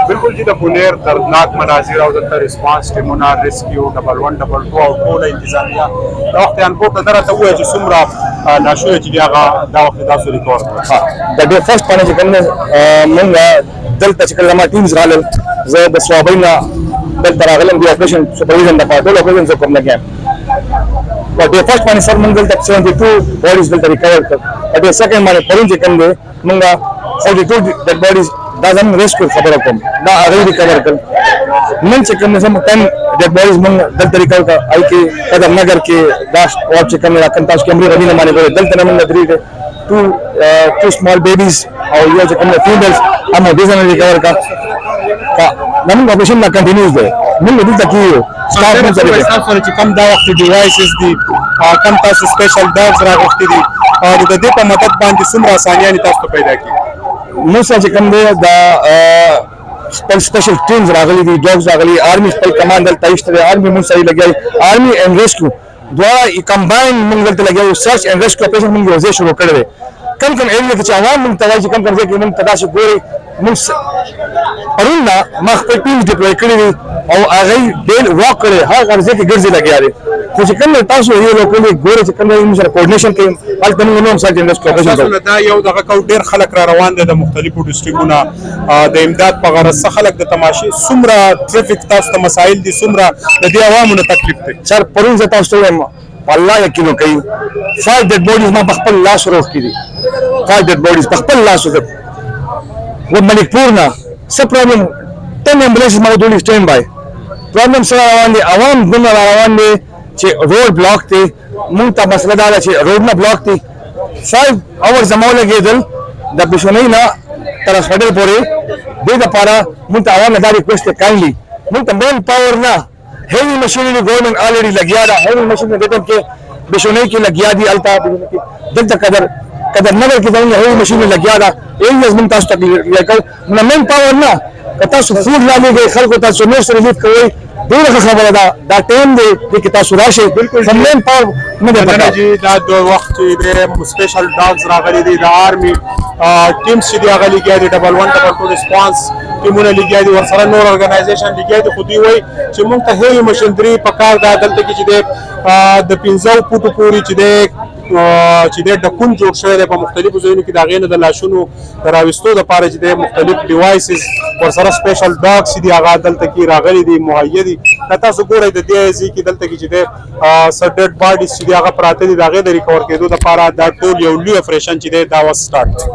بالکل چې د بونیر دردناک مناظر او دلته ریسپانس ټیمونه ریسکیو ډبل 1 ډبل 2 او ټوله انتظامیه دا وخت انپورټ ته درته ووایي چې څومره لاشونه چې دي هغه دا وخت تاسو ریکور کړل. د ډے فرست باندې چې کوم موږ دلته چې کله ما ټیمز رالل زه د سوابۍ نه دلته راغلم د اپریشن سپرویژن دپاره ټول اپریشن زه کوم لګیم په ډے فرست باندې سر موږ دلته 72 باډیز دلته ریکور کړ. په ډے سیکنډ باندې پرون چې کوم دی موږ 42 ډیډ باډیز دا زموږ ریسکیو خبره کوم دا هغه ریکور کړل. نن چې کوم زموږ 10 ډیډ باډیز موږ دلته ریکور کړ آی کې قدم نګر کې دا واټ چې کوم راکم تاسو کیمرې غوډینه باندې ګورئ دلته موږ 2 small babies او یو چې کوم فیمیلز هم د ځان ریکور کړ. نن اپریشن لا کنټینیوز دی موږ دلته کیو سټاف هم سره تاسو چې کوم دا وخت ډیوایسز دي کوم تاسو سپیشل ډاګز راغوښتي دي او د دې په مدد باندې څومره اسانیانې تاسو پیدا کړي. موږ چې کوم دی دا خپل سپیشل ټیمز راغلي دي ډاګز راغلي آرمي خپل کمانډ دلته ایشته آرمي موږ سره لګي آرمي اینڈ ریسکیو دواړه کمباین موږ دلته لګي سرچ اینڈ ریسکیو اپریشن موږ یو ځای شروع کړی دی. کم ایریا کې چې عوام موږ ته وایي چې کم ځای کې موږ تاسو ګوري موږ پرون ما خپل ټیم ډیپلوي کړی دي او هغه ډېر واک کړی هغه ځای کې ګرځي لګیا دي خو چې کوم تاسو یو لوکلي ګوري چې کوم موږ سره کوارډینیشن کوي هلته موږ نو هم سره انډسټری اپریشن کوو. دا یو دغه کو ډېر خلک را روان دي د مختلفو ډسټریکټونو د امداد په غرض څخه خلک د تماشې څومره ټریفیک تاسو ته مسایل دي څومره د دې عوامو نه تکلیف دی. سر پرون زه تاسو ته وایم والله یقین کوي 5 ډیډ باډیز ما په خپل لاس روغ کړي 5 ډیډ باډیز په خپل لاس روغ و ملکپور نه څه پرابلم 10 امبولانس ما ودولې سټینډ بای پرابلم سره روان دي عوام دنه روان دي چې روډ بلاک دی مونږ ته مسله دا ده چې روډ نه بلاک دی 5 اور زمو لګېدل د بشونۍ نه تر هسپټل پورې دې دپاره مونږ ته عوام نه دا ریکویسټ دی کاینلی مونږ ته مین پاور نه هیوی مشینری گورنمنٹ آلریډي لګیا ده هیوی مشین دې کې بشونۍ کې لګیا دي التا دلته قدر نګر کې ځای هیوی مشین لګیا ده ایلیز مونږ تاسو ته لیکو نه مین پاور نه که تاسو فوډ لاندې خلکو تاسو نو سره ریلیف کوئ ډېره خبره ده دا ټایم دی چې تاسو راشئ مین پاور نه دی پکار جی دا د وخت چې د سپیشل ډاګز راغلي دي د آرمي ټیمز چې دی هغه لګیا دي ډبل 1 ډبل 2 ریسپانس ټیمونه لګیا دي ورسره نور ارګنایزیشن لګیا دي خو دوی وایي چې موږ ته هیوي مشینري پکار ده دلته کې چې د 15 فوټو پورې چې د ډکون جوړ شوی دی په مختلفو ځایونو کې د هغې نه د لاشونو د راویستو دپاره چې د مختلف ډیوایسز ورسره سپیشل ډاګز چې دي هغه دلته کې راغلي دي مهیا دي. که تاسو ګورئ د دې ځای کې دلته کې چې د څه ډیډ باډیز چې دي هغه پراته دي د هغې د ریکور کېدو دپاره دا ټول یو لوی اپریشن چې دی دا اوس سټارټ دی.